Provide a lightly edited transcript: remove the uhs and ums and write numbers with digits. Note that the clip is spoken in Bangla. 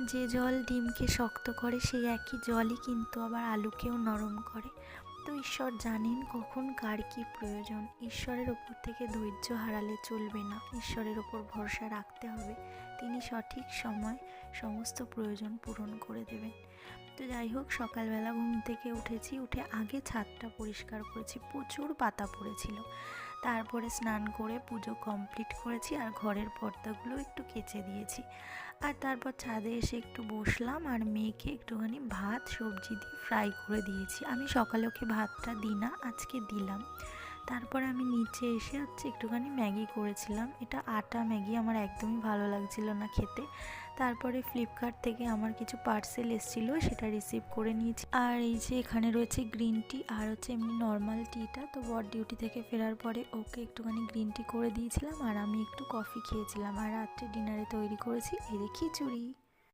যে জল ডিমকে শক্ত করে সেই একই জলই কিন্তু আবার আলুকেও নরম করে। তো ঈশ্বর জানেন কখন কার কী প্রয়োজন। ঈশ্বরের ওপর থেকে ধৈর্য হারালে চলবে না, ঈশ্বরের ওপর ভরসা রাখতে হবে। তিনি সঠিক সময় সমস্ত প্রয়োজন পূরণ করে দেবেন। তো যাই হোক, সকালবেলা ঘুম থেকে উঠেছি, উঠে আগে ছাদটা পরিষ্কার করেছি, প্রচুর পাতা পড়েছিল। তারপরে স্নান করে পুজো কমপ্লিট করেছি আর ঘরের পর্দাগুলো একটু কেচে দিয়েছি। আর তারপর ছাদে এসে একটু বসলাম আর মেয়েকে একটুখানি ভাত সবজি দিয়ে ফ্রাই করে দিয়েছি। আমি সকালে ওকে ভাতটা দিই না, আজকে দিলাম। তারপরে আমি নিচে এসে একটুখানি ম্যাগি করেছিলাম। এটা আটা ম্যাগি, আমার একদমই ভালো লাগছিল না খেতে। তারপরে ফ্লিপকার্ট থেকে আমার কিছু পার্সেল এসেছিলো, সেটা রিসিভ করে নিয়েছি। আর এই যে এখানে রয়েছে গ্রিন টি আর এমনি নর্মাল টিটা। তো বর ডিউটি থেকে ফেরার পরে ওকে একটুখানি গ্রিন টি করে দিয়েছিলাম আর আমি একটু কফি খেয়েছিলাম। আর রাত্রে ডিনারে তৈরি করেছি এই খিচুড়ি।